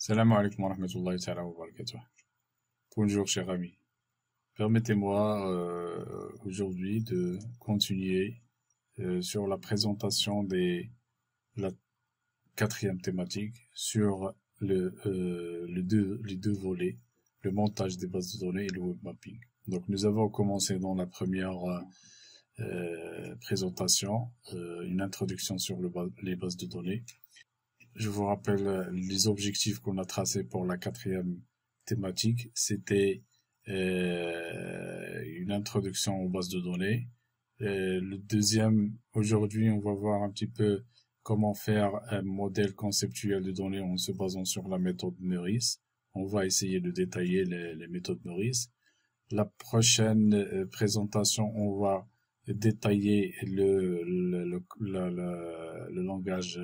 Salam alaikum wa rahmatullahi ta'ala wa barakatuh. Bonjour cher ami. Permettez-moi aujourd'hui de continuer sur la présentation de la quatrième thématique sur les deux volets, le montage des bases de données et le web mapping. Donc nous avons commencé dans la première présentation une introduction sur les bases de données. Je vous rappelle les objectifs qu'on a tracés pour la quatrième thématique. C'était une introduction aux bases de données. Le deuxième, aujourd'hui, on va voir un petit peu comment faire un modèle conceptuel de données en se basant sur la méthode Meurice. On va essayer de détailler les méthodes Meurice. La prochaine présentation, on va détailler le langage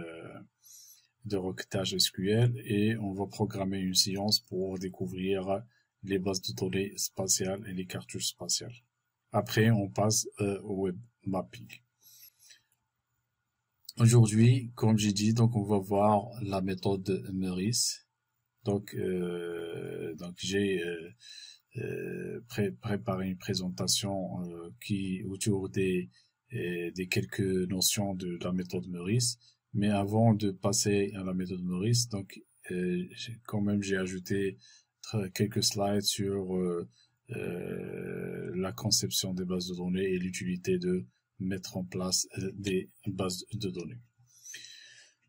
de requêtage SQL et on va programmer une séance pour découvrir les bases de données spatiales et les cartouches spatiales. Après, on passe au web mapping. Aujourd'hui, comme j'ai dit, donc on va voir la méthode Meurice. Donc j'ai préparé une présentation qui autour des quelques notions de la méthode Meurice. Mais avant de passer à la méthode Meurice, donc quand même j'ai ajouté quelques slides sur la conception des bases de données et l'utilité de mettre en place des bases de données.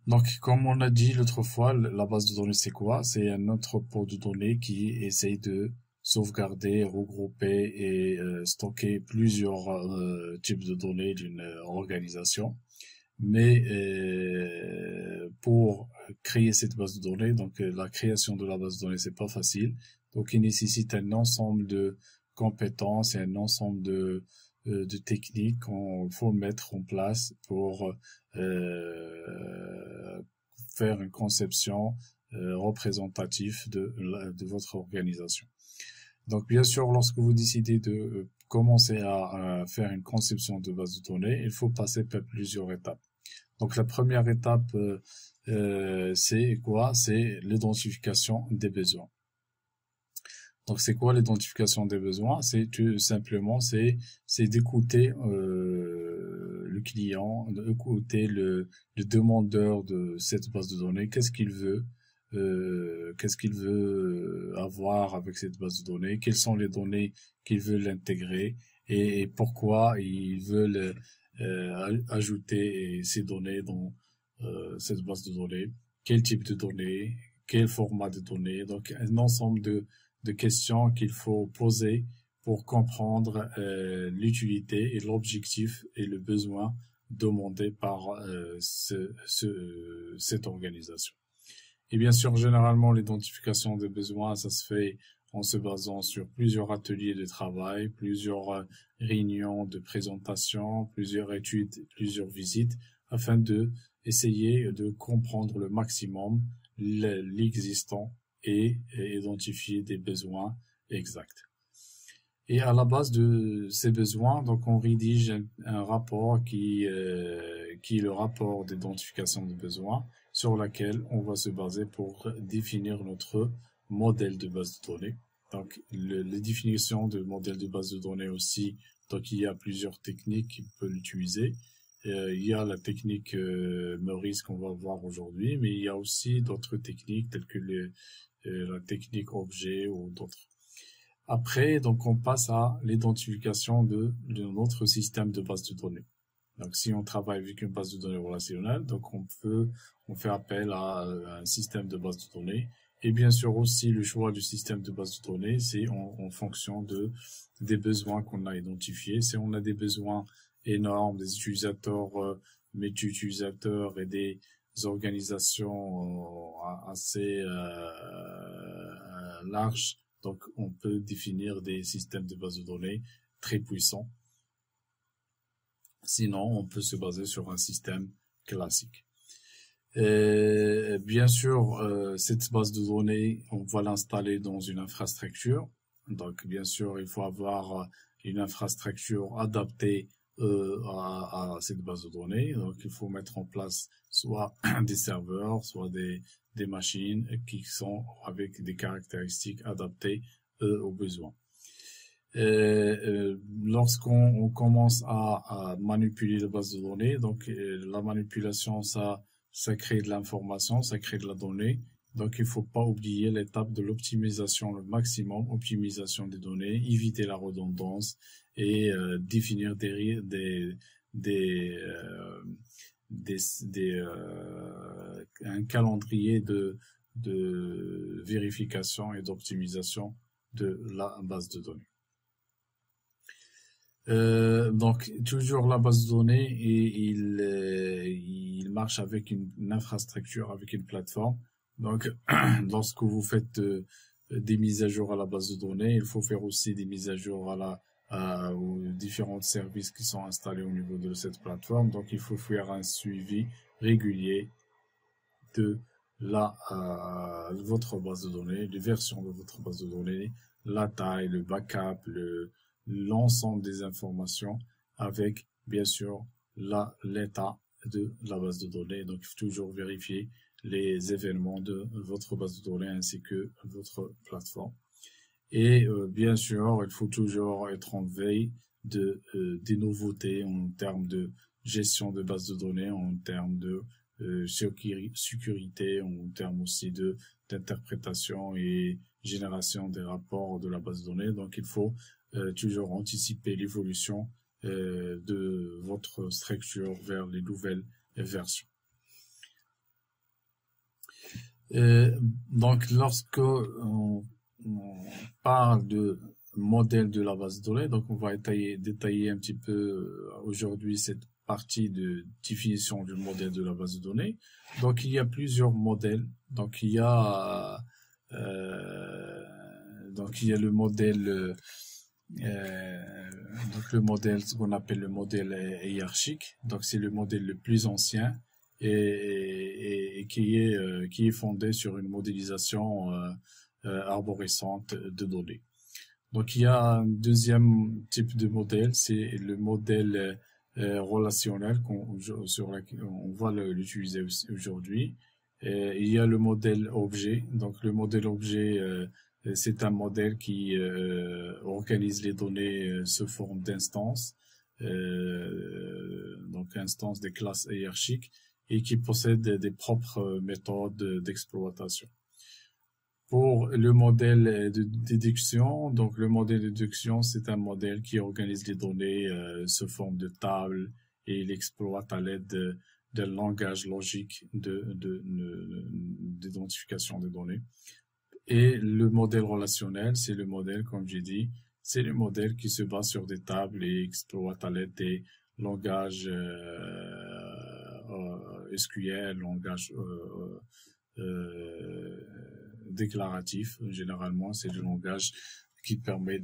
Donc, comme on a dit l'autre fois, la base de données c'est quoi? C'est un entrepôt de données qui essaye de sauvegarder, regrouper et stocker plusieurs types de données d'une organisation. Mais pour créer cette base de données, donc la création de la base de données, c'est pas facile. Donc, il nécessite un ensemble de compétences et un ensemble de techniques qu'on faut mettre en place pour faire une conception représentative de votre organisation. Donc, bien sûr, lorsque vous décidez de commencer à faire une conception de base de données, il faut passer par plusieurs étapes. Donc, la première étape, c'est quoi? C'est l'identification des besoins. Donc, c'est quoi l'identification des besoins? C'est tout simplement, c'est d'écouter le client, d'écouter le demandeur de cette base de données. Qu'est-ce qu'il veut? Qu'est-ce qu'il veut avoir avec cette base de données? Quelles sont les données qu'il veut l'intégrer et pourquoi il veut ajouter ces données dans cette base de données? Quel type de données? Quel format de données? Donc, un ensemble de questions qu'il faut poser pour comprendre l'utilité et l'objectif et le besoin demandé par cette organisation. Et bien sûr, généralement, l'identification des besoins, ça se fait en se basant sur plusieurs ateliers de travail, plusieurs réunions de présentation, plusieurs études, plusieurs visites, afin de essayer de comprendre le maximum l'existant et identifier des besoins exacts. Et à la base de ces besoins, donc on rédige un rapport qui est le rapport d'identification des besoins, sur laquelle on va se baser pour définir notre modèle de base de données. Donc, les définitions de modèle de base de données aussi, donc il y a plusieurs techniques qui peuvent l'utiliser. Il y a la technique Meurice qu'on va voir aujourd'hui, mais il y a aussi d'autres techniques telles que la technique objet ou d'autres. Après, donc on passe à l'identification de notre système de base de données. Donc, si on travaille avec une base de données relationnelle, donc on fait appel à un système de base de données. Et bien sûr aussi, le choix du système de base de données, c'est en fonction des besoins qu'on a identifiés. Si on a des besoins énormes, des utilisateurs, multi-utilisateurs et des organisations assez larges, donc on peut définir des systèmes de base de données très puissants. Sinon, on peut se baser sur un système classique. Bien sûr, cette base de données, on va l'installer dans une infrastructure. Donc, bien sûr, il faut avoir une infrastructure adaptée à cette base de données. Donc, il faut mettre en place soit des serveurs, soit des machines qui sont avec des caractéristiques adaptées aux besoins. Lorsqu'on commence à manipuler les bases de données, donc la manipulation, ça crée de l'information, ça crée de la donnée. Donc, il faut pas oublier l'étape de l'optimisation, le maximum, optimisation des données, éviter la redondance et définir un calendrier de vérification et d'optimisation de la base de données. Donc toujours la base de données et il marche avec une infrastructure, avec une plateforme. Donc lorsque vous faites des mises à jour à la base de données, il faut faire aussi des mises à jour aux différents services qui sont installés au niveau de cette plateforme. Donc il faut faire un suivi régulier de votre base de données, les versions de votre base de données, la taille, le backup, l'ensemble des informations avec, bien sûr, l'état de la base de données. Donc, il faut toujours vérifier les événements de votre base de données ainsi que votre plateforme. Et bien sûr, il faut toujours être en veille des nouveautés en termes de gestion de base de données, en termes de sécurité, en termes aussi d'interprétation et génération des rapports de la base de données. Donc, il faut toujours anticiper l'évolution de votre structure vers les nouvelles versions. Donc, lorsque on parle de modèle de la base de données, donc on va détailler un petit peu aujourd'hui cette partie de définition du modèle de la base de données. Donc, il y a plusieurs modèles. Donc, il y a le modèle ce qu'on appelle le modèle hiérarchique. Donc, c'est le modèle le plus ancien et qui est fondé sur une modélisation arborescente de données. Donc, il y a un deuxième type de modèle, c'est le modèle relationnel sur lequel on va l'utiliser aujourd'hui. Il y a le modèle objet. Donc, le modèle objet, c'est un modèle qui organise les données sous forme d'instances, donc instances des classes hiérarchiques, et qui possède des propres méthodes d'exploitation. Pour le modèle de déduction, donc le modèle de déduction, c'est un modèle qui organise les données sous forme de table et il exploite à l'aide d'un langage logique d'identification des données. Et le modèle relationnel, c'est le modèle, comme j'ai dit, c'est le modèle qui se base sur des tables et exploite à l'aide des langages SQL, langage déclaratif. Généralement, c'est le langage qui permet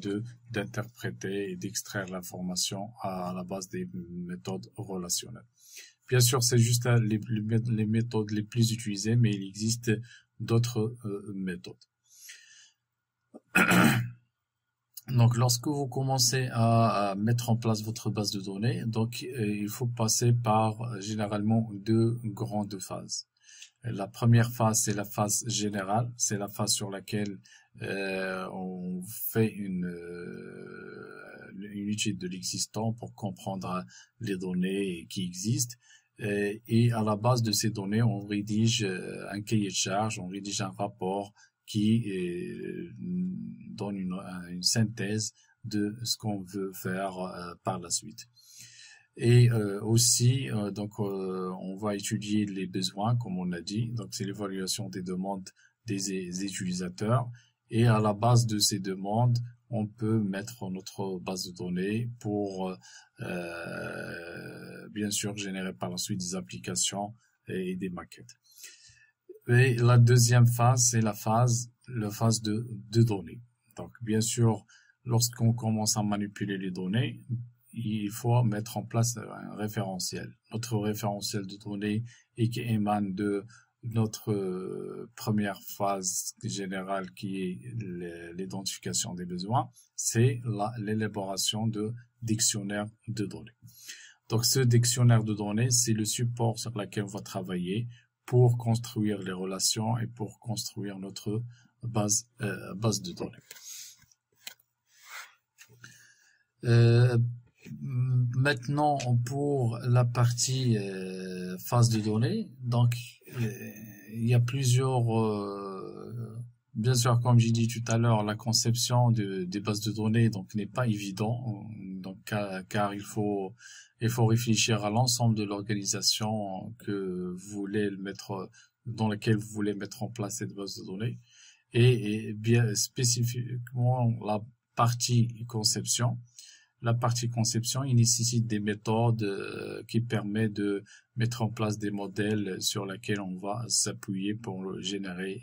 d'interpréter et d'extraire l'information à la base des méthodes relationnelles. Bien sûr, c'est juste les méthodes les plus utilisées, mais il existe d'autres méthodes. Donc, lorsque vous commencez à mettre en place votre base de données, donc il faut passer par généralement deux grandes phases. La première phase, c'est la phase générale, c'est la phase sur laquelle on fait une étude de l'existant pour comprendre les données qui existent. Et à la base de ces données, on rédige un cahier de charge, on rédige un rapport qui donne une synthèse de ce qu'on veut faire par la suite. Et aussi, on va étudier les besoins, comme on l'a dit. Donc, c'est l'évaluation des demandes des utilisateurs. Et à la base de ces demandes, on peut mettre notre base de données pour, bien sûr, générer par la suite des applications et des maquettes. Et la deuxième phase, c'est la phase de données. Donc, bien sûr, lorsqu'on commence à manipuler les données, il faut mettre en place un référentiel. Notre référentiel de données et qui émane de notre première phase générale qui est l'identification des besoins, c'est l'élaboration dictionnaire de données. Donc, ce dictionnaire de données, c'est le support sur lequel on va travailler pour construire les relations et pour construire notre base de données. Maintenant, pour la partie phase de données, donc il y a plusieurs, bien sûr, comme j'ai dit tout à l'heure, la conception des bases de données donc n'est pas évident, donc car il faut réfléchir à l'ensemble de l'organisation que vous voulez mettre, dans laquelle vous voulez mettre en place cette base de données, et bien spécifiquement la partie conception. La partie conception, il nécessite des méthodes qui permettent de mettre en place des modèles sur lesquels on va s'appuyer pour générer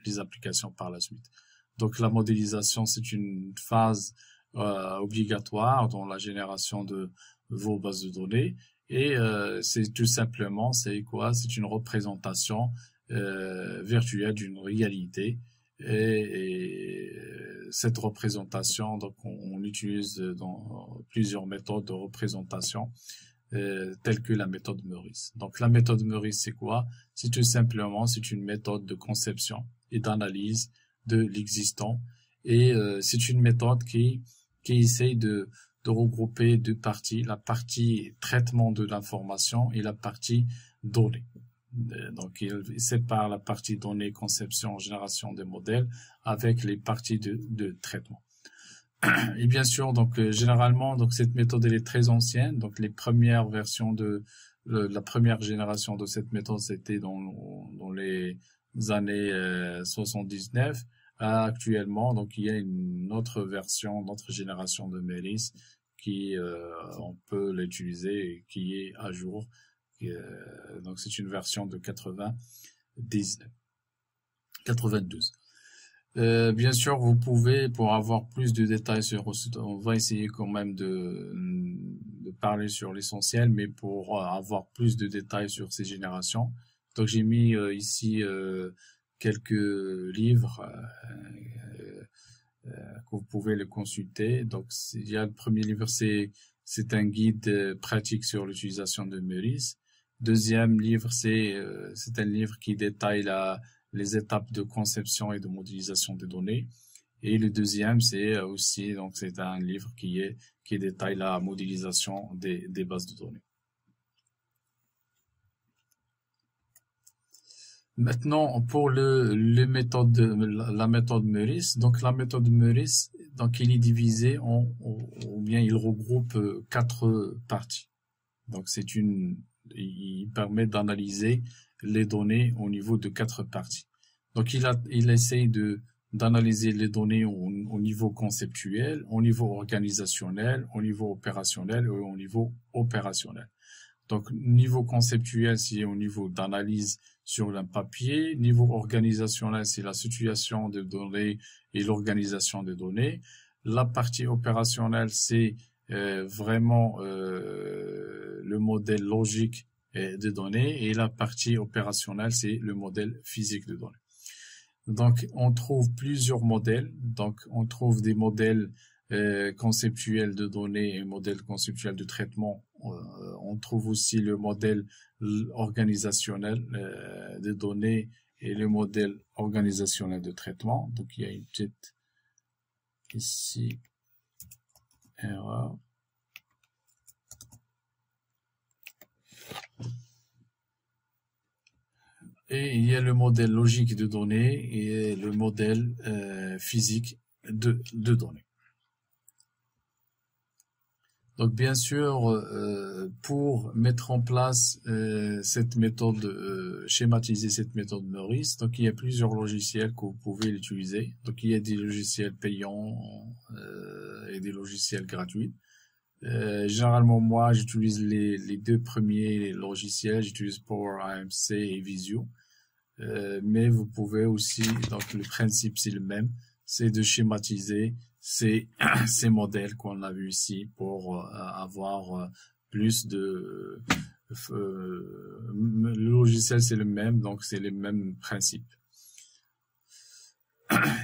les applications par la suite. Donc la modélisation, c'est une phase obligatoire dans la génération de vos bases de données, et c'est tout simplement, c'est quoi? C'est une représentation virtuelle d'une réalité. Et cette représentation, donc on utilise dans plusieurs méthodes de représentation, telles que la méthode Meurice. Donc la méthode Meurice, c'est quoi? C'est tout simplement, c'est une méthode de conception et d'analyse de l'existant, et c'est une méthode qui essaye de regrouper deux parties, la partie traitement de l'information et la partie données. Donc, il sépare la partie données, conception, génération des modèles avec les parties de traitement. Et bien sûr, donc généralement, donc cette méthode elle est très ancienne. Donc, les premières versions de la première génération de cette méthode, c'était dans les années 79. Actuellement, donc il y a une autre version, une autre génération de Meurice qui on peut l'utiliser et qui est à jour. Donc c'est une version de 92. Bien sûr, vous pouvez, pour avoir plus de détails sur, on va essayer quand même de parler sur l'essentiel, mais pour avoir plus de détails sur ces générations, donc j'ai mis ici quelques livres que vous pouvez le consulter. Donc il y a le premier livre, c'est un guide pratique sur l'utilisation de Meurice. Deuxième livre, c'est un livre qui détaille les étapes de conception et de modélisation des données. Et le deuxième, c'est aussi, donc c'est un livre qui détaille la modélisation des bases de données. Maintenant, pour la méthode Meurice, donc la méthode Meurice, donc il est divisé ou bien il regroupe 4 parties. Donc il permet d'analyser les données au niveau de 4 parties. Donc il essaye d'analyser les données au niveau conceptuel, au niveau organisationnel, au niveau opérationnel et au niveau opérationnel. Donc niveau conceptuel, c'est au niveau d'analyse sur un papier. Niveau organisationnel, c'est la situation des données et l'organisation des données. La partie opérationnelle, c'est vraiment le modèle logique des données, et la partie opérationnelle, c'est le modèle physique de données. Donc, on trouve plusieurs modèles. Donc, on trouve des modèles conceptuels de données et modèles conceptuels de traitement. On trouve aussi le modèle organisationnel de données et le modèle organisationnel de traitement. Donc, il y a une petite ici erreur. Et il y a le modèle logique de données et le modèle physique de données. Donc bien sûr, pour mettre en place cette méthode, schématiser cette méthode Meurice, donc il y a plusieurs logiciels que vous pouvez l'utiliser. Donc il y a des logiciels payants et des logiciels gratuits. Généralement, moi, j'utilise les 2 premiers logiciels. J'utilise Power AMC et Visio. Mais vous pouvez aussi, donc le principe c'est le même, c'est de schématiser ces modèles qu'on a vu ici pour avoir plus de... le logiciel c'est le même, donc c'est les mêmes principes.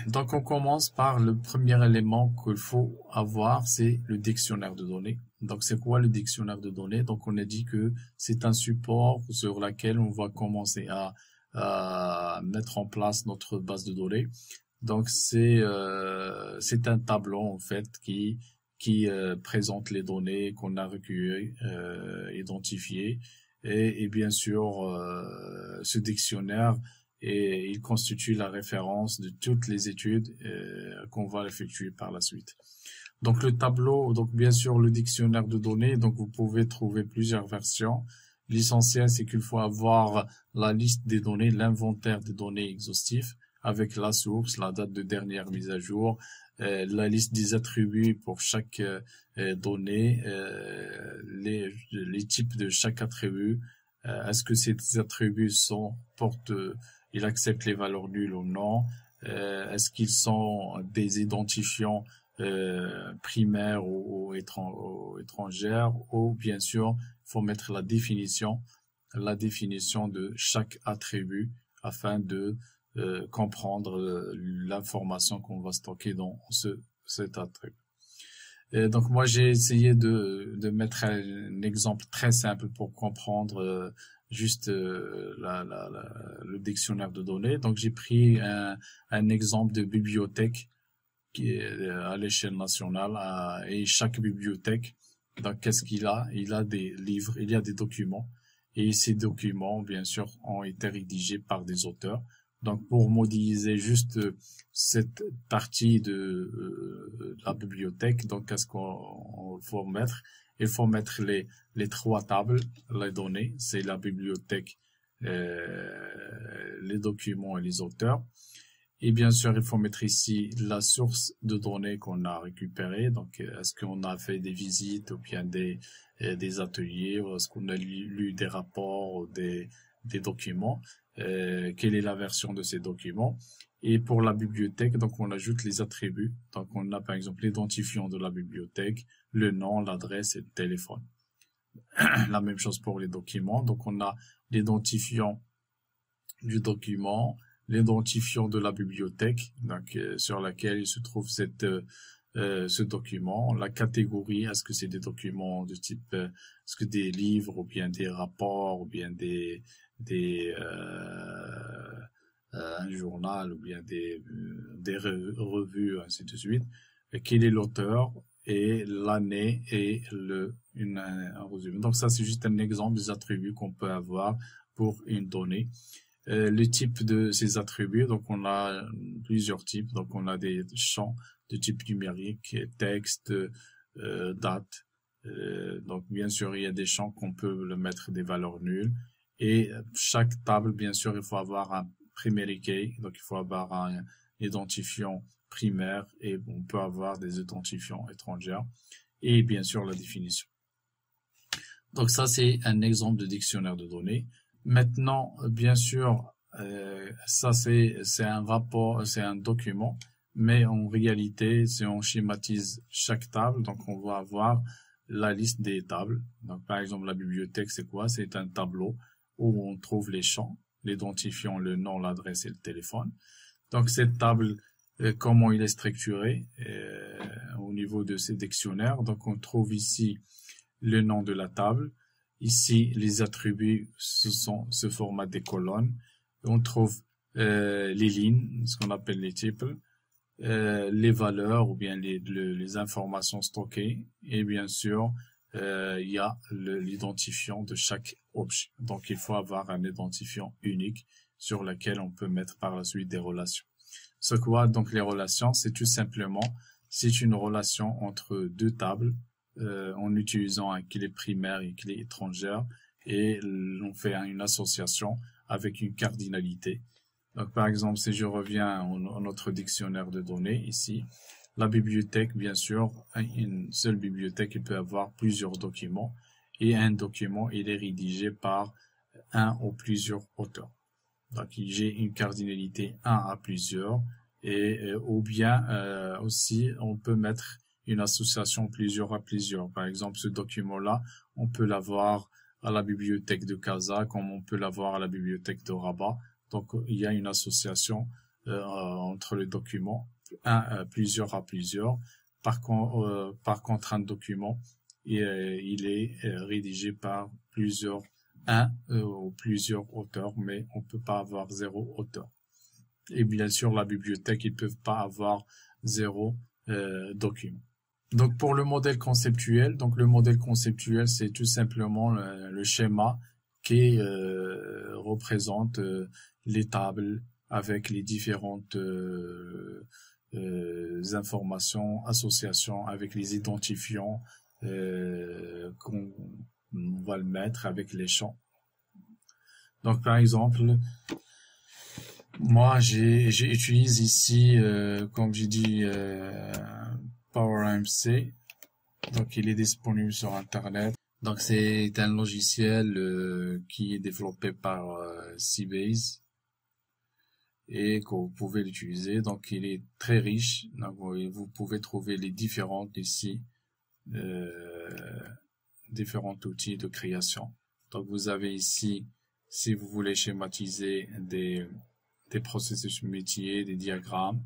Donc, on commence par le premier élément qu'il faut avoir, c'est le dictionnaire de données. Donc, c'est quoi le dictionnaire de données? Donc, on a dit que c'est un support sur lequel on va commencer à mettre en place notre base de données. Donc, c'est un tableau, en fait, qui présente les données qu'on a recueillies, identifiées. Et bien sûr, ce dictionnaire, et il constitue la référence de toutes les études qu'on va effectuer par la suite. Donc le tableau, donc bien sûr le dictionnaire de données, donc vous pouvez trouver plusieurs versions. L'essentiel, c'est qu'il faut avoir la liste des données, l'inventaire des données exhaustif avec la source, la date de dernière mise à jour, la liste des attributs pour chaque donnée, les types de chaque attribut. Est-ce que ces attributs ils acceptent les valeurs nulles ou non? Est-ce qu'ils sont des identifiants primaires ou étrangères? Ou bien sûr, il faut mettre la définition de chaque attribut afin de comprendre l'information qu'on va stocker dans cet attribut. Donc moi j'ai essayé de mettre un exemple très simple pour comprendre juste le dictionnaire de données. Donc j'ai pris un exemple de bibliothèque qui est à l'échelle nationale et chaque bibliothèque, donc qu'est-ce qu'il a? Il a des livres, il y a des documents et ces documents bien sûr ont été rédigés par des auteurs. Donc pour modéliser juste cette partie de la bibliothèque, donc qu'est-ce qu'on faut mettre? Il faut mettre les trois tables, les données, c'est la bibliothèque, les documents et les auteurs. Et bien sûr, il faut mettre ici la source de données qu'on a récupérée. Donc, est-ce qu'on a fait des visites ou bien des ateliers, ou est-ce qu'on a lu des rapports ou des documents? Quelle est la version de ces documents? Et pour la bibliothèque, donc on ajoute les attributs. Donc on a par exemple l'identifiant de la bibliothèque, le nom, l'adresse et le téléphone. La même chose pour les documents. Donc on a l'identifiant du document, l'identifiant de la bibliothèque, donc sur laquelle il se trouve ce document, la catégorie, est-ce que c'est des documents de type, est-ce que des livres ou bien des rapports ou bien un journal ou bien des revues, ainsi de suite. Et quel est l'auteur et l'année et un résumé. Donc ça, c'est juste un exemple des attributs qu'on peut avoir pour une donnée. Le type de ces attributs, donc on a plusieurs types. Donc on a des champs de type numérique, texte, date. Donc bien sûr, il y a des champs qu'on peut le mettre des valeurs nulles. Et chaque table, bien sûr, il faut avoir un primary key, donc il faut avoir un identifiant primaire et on peut avoir des identifiants étrangers et bien sûr la définition. Donc ça, c'est un exemple de dictionnaire de données. Maintenant, bien sûr, ça c'est un rapport, c'est un document, mais en réalité, si on schématise chaque table, donc on va avoir la liste des tables. Donc par exemple, la bibliothèque, c'est quoi? C'est un tableau où on trouve les champs, l'identifiant, le nom, l'adresse et le téléphone. Donc cette table, comment il est structuré au niveau de ces dictionnaires. Donc on trouve ici le nom de la table. Ici, les attributs, ce format des colonnes. On trouve les lignes, ce qu'on appelle les tuples, les valeurs ou bien les informations stockées. Et bien sûr, il y a l'identifiant de chaque objet. Donc, il faut avoir un identifiant unique sur lequel on peut mettre par la suite des relations. Ce quoi, donc, les relations, c'est tout simplement, c'est une relation entre deux tables en utilisant un clé primaire et une clé étrangère et on fait une association avec une cardinalité. Donc, par exemple, si je reviens à notre dictionnaire de données ici, la bibliothèque, bien sûr, une seule bibliothèque, il peut avoir plusieurs documents et un document, il est rédigé par un ou plusieurs auteurs. Donc, j'ai une cardinalité 1 à plusieurs et ou bien aussi, on peut mettre une association plusieurs à plusieurs. Par exemple, ce document-là, on peut l'avoir à la bibliothèque de Casa comme on peut l'avoir à la bibliothèque de Rabat. Donc, il y a une association entre les documents, plusieurs à plusieurs. Par contre, un document, il est rédigé par plusieurs, ou plusieurs auteurs, mais on peut pas avoir 0 auteur. Et bien sûr, la bibliothèque, ils peuvent pas avoir 0 document. Donc, pour le modèle conceptuel, c'est tout simplement le schéma qui représente les tables avec les différentes informations, associations, avec les identifiants qu'on va le mettre avec les champs. Donc, par exemple, moi, j'utilise ici, comme j'ai dit, PowerMC. Donc, il est disponible sur Internet. Donc, c'est un logiciel qui est développé par Seabase et que vous pouvez l'utiliser. Donc, il est très riche. Donc, vous pouvez trouver les différents ici, différents outils de création. Donc, vous avez ici, si vous voulez schématiser des processus métiers, des diagrammes.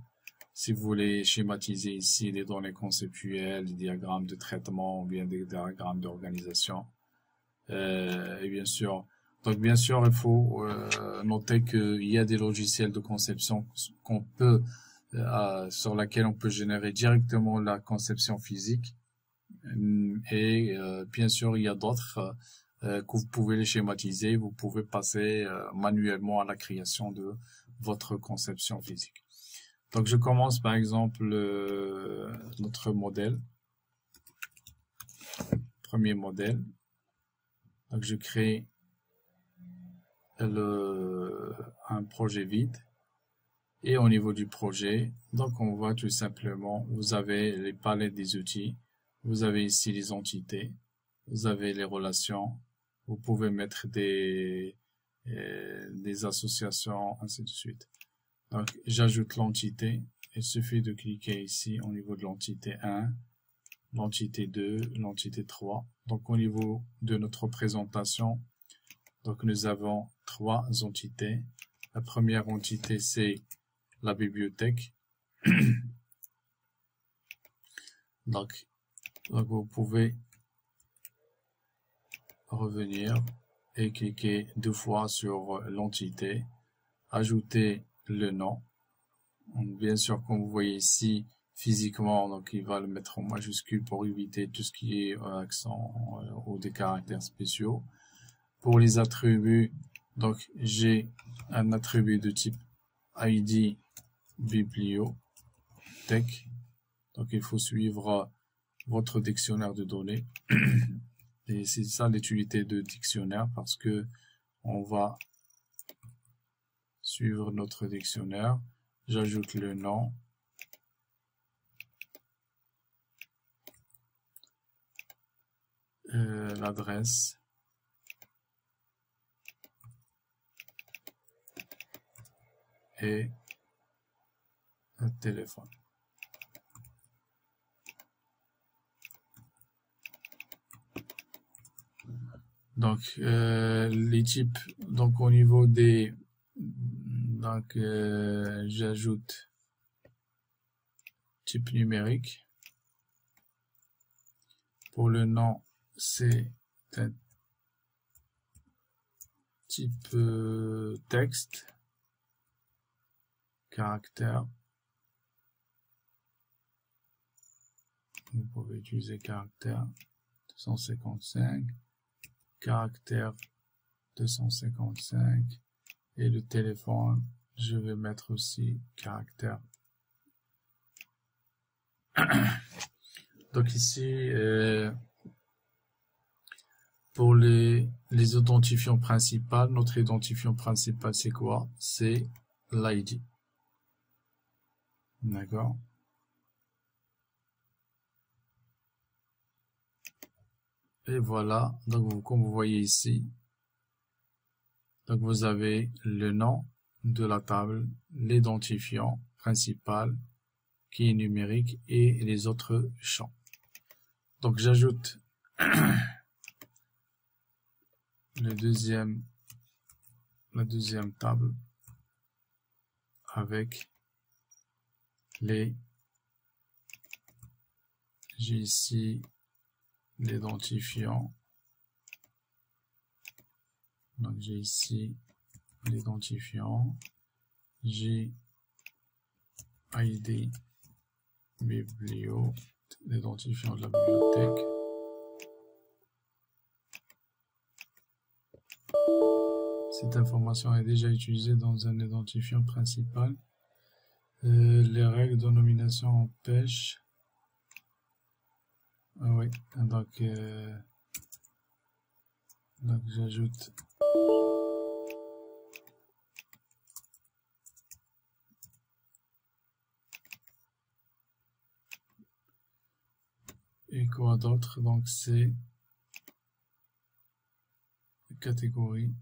Si vous voulez schématiser ici des données conceptuelles, des diagrammes de traitement ou bien des diagrammes d'organisation. Et bien sûr, il faut noter qu'il y a des logiciels de conception qu'on peut, sur laquelle on peut générer directement la conception physique. Et bien sûr, il y a d'autres que vous pouvez les schématiser. Vous pouvez passer manuellement à la création de votre conception physique. Donc, je commence par exemple notre modèle. Premier modèle. Donc, je crée un projet vide. Et au niveau du projet, donc on voit tout simplement, vous avez les palettes des outils. Vous avez ici les entités. Vous avez les relations. Vous pouvez mettre des associations, ainsi de suite. Donc, j'ajoute l'entité. Il suffit de cliquer ici au niveau de l'entité 1, l'entité 2, l'entité 3. Donc, au niveau de notre présentation, donc nous avons 3 entités. La première entité, c'est la bibliothèque. Donc, vous pouvez revenir et cliquer 2 fois sur l'entité, ajouter le nom. Bien sûr, comme vous voyez ici, physiquement, donc il va le mettre en majuscule pour éviter tout ce qui est accent ou des caractères spéciaux. Pour les attributs, donc j'ai un attribut de type ID bibliothèque. Donc il faut suivre votre dictionnaire de données. Et c'est ça l'utilité de dictionnaire, parce que on va suivre notre dictionnaire. J'ajoute le nom. L'adresse. Et le téléphone. Donc, les types, donc au niveau des, donc j'ajoute type numérique. Pour le nom, c'est un type texte, caractère. Vous pouvez utiliser caractère 255, caractère 255, et le téléphone, je vais mettre aussi caractère. Donc ici, pour les identifiants principaux, notre identifiant principal, c'est quoi? C'est l'ID. D'accord? Et voilà, donc comme vous voyez ici, donc vous avez le nom de la table, l'identifiant principal qui est numérique et les autres champs. Donc j'ajoute la deuxième table avec clé. J'ai ici l'identifiant. Donc j'ai ici l'identifiant. J'ai ID biblio, l'identifiant de la bibliothèque. Cette information est déjà utilisée dans un identifiant principal. Les règles de nomination empêchent. Ah oui, donc j'ajoute et quoi d'autre, donc c'est catégorie.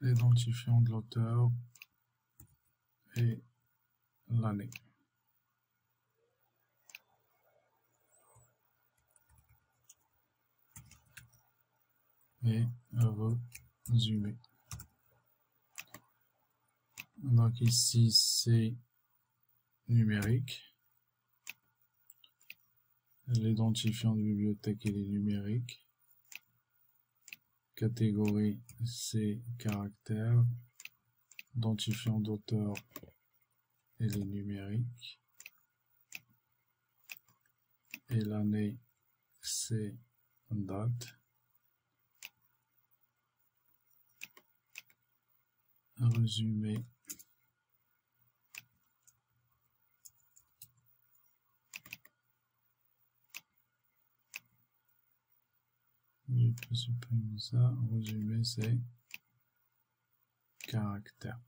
L'identifiant de l'auteur et l'année. Et résumé. Donc ici c'est numérique. L'identifiant de bibliothèque il est numérique. Catégorie c'est caractère. Identifiant d'auteur il est numérique. Et l'année c'est date. Résumé. Je peux supprimer ça. Résumé, c'est caractère.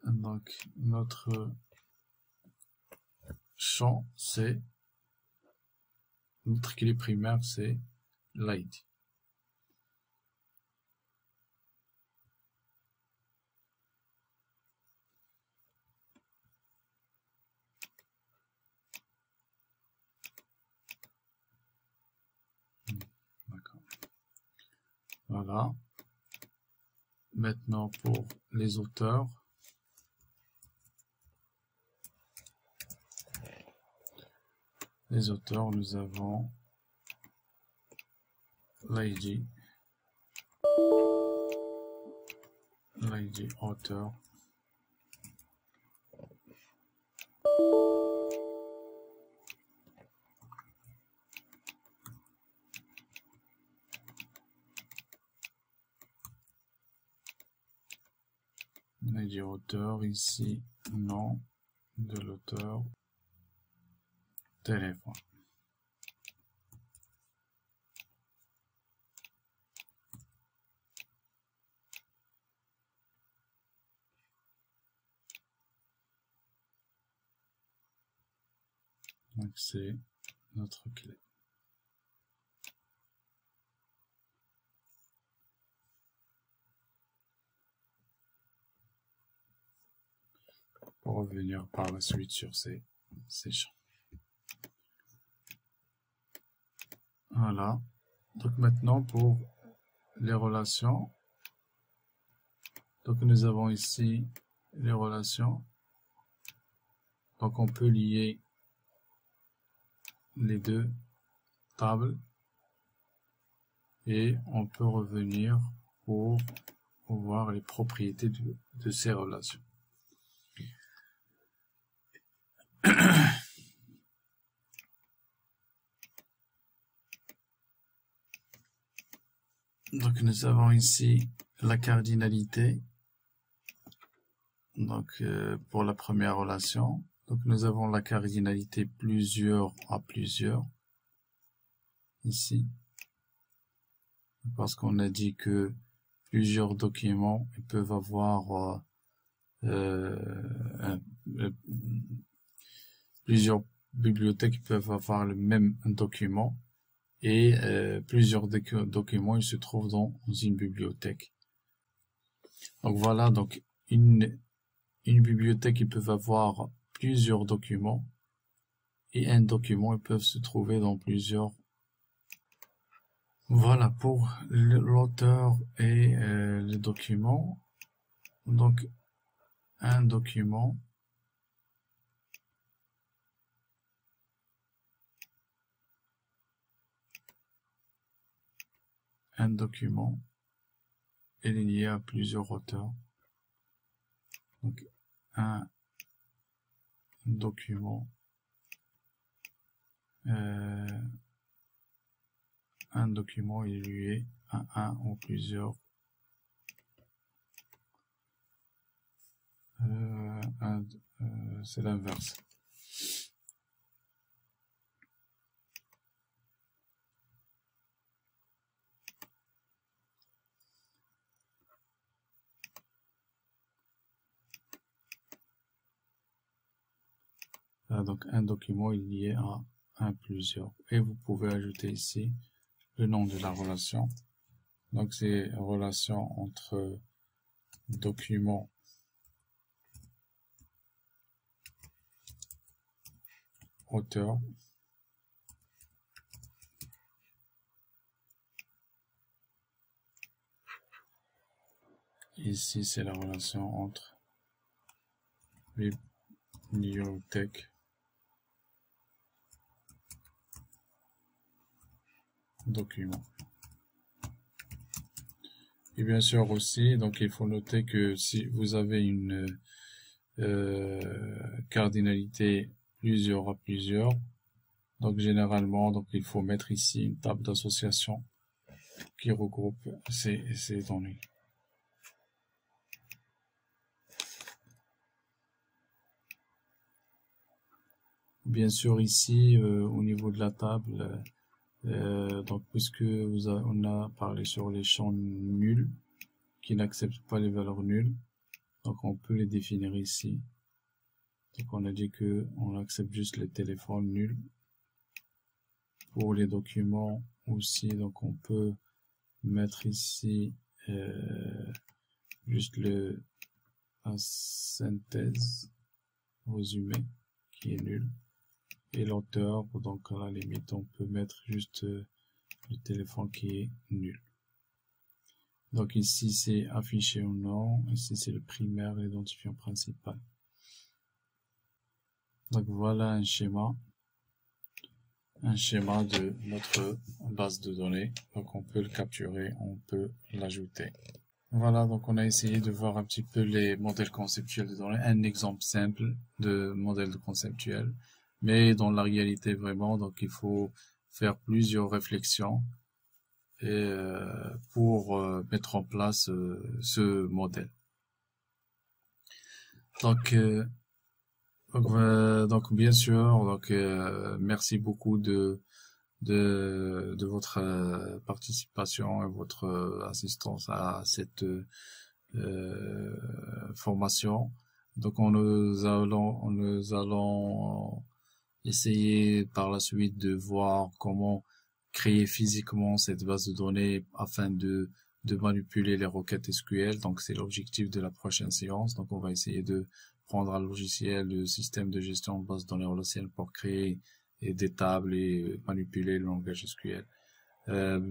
Donc, notre champ, c'est notre clé primaire, c'est l'ID. D'accord. Voilà. Maintenant, pour les auteurs. Les auteurs, nous avons l'ID auteur. L'ID auteur, ici, nom de l'auteur, téléphone. Donc c'est notre clé. Pour revenir par la suite sur ces champs. Voilà. Donc maintenant pour les relations. Donc nous avons ici les relations. Donc on peut lier les deux tables et on peut revenir pour voir les propriétés de ces relations. Donc nous avons ici la cardinalité. Donc pour la première relation. Donc nous avons la cardinalité plusieurs à plusieurs. Ici. Parce qu'on a dit que plusieurs documents ils peuvent avoir plusieurs bibliothèques peuvent avoir le même document et plusieurs documents ils se trouvent dans une bibliothèque. Donc voilà, donc une bibliothèque ils peuvent avoir plusieurs documents et un document ils peuvent se trouver dans plusieurs Voilà pour l'auteur et le document. Donc, un document. Un document est lié à plusieurs auteurs. Donc, un document, un document est lié à un ou plusieurs c'est l'inverse. Donc un document est lié à un plusieurs. Et vous pouvez ajouter ici le nom de la relation. Donc c'est relation entre document auteur ici c'est la relation entre bibliothèque document. Et bien sûr aussi, donc il faut noter que si vous avez une cardinalité plusieurs à plusieurs, donc généralement, donc il faut mettre ici une table d'association qui regroupe ces données. Bien sûr ici, au niveau de la table, donc puisque on a parlé sur les champs nuls qui n'acceptent pas les valeurs nulles, donc on peut les définir ici. Donc on a dit que on accepte juste les téléphones nuls. Pour les documents aussi, donc on peut mettre ici juste la synthèse résumé qui est nul. Et l'auteur, donc à la limite on peut mettre juste le téléphone qui est nul. Donc ici c'est affiché ou non, ici c'est le primaire, l'identifiant principal. Donc voilà un schéma de notre base de données. Donc on peut le capturer, on peut l'ajouter. Voilà, donc on a essayé de voir un petit peu les modèles conceptuels de données, un exemple simple de modèle conceptuel, mais dans la réalité vraiment, donc il faut faire plusieurs réflexions et pour mettre en place ce modèle. Donc bien sûr, donc merci beaucoup de votre participation et votre assistance à cette formation. Donc nous allons essayer par la suite de voir comment créer physiquement cette base de données afin de manipuler les requêtes SQL. Donc c'est l'objectif de la prochaine séance. Donc on va essayer de prendre un logiciel, le système de gestion de base de données relationnelles pour créer des tables et manipuler le langage SQL.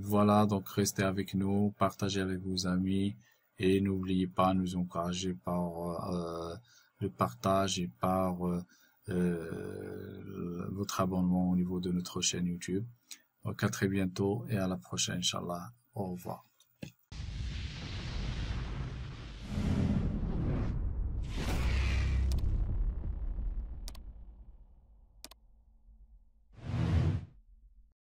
Voilà, donc restez avec nous, partagez avec vos amis et n'oubliez pas de nous encourager par le partage et par votre abonnement au niveau de notre chaîne YouTube. Donc à très bientôt et à la prochaine, Inch'Allah. Au revoir.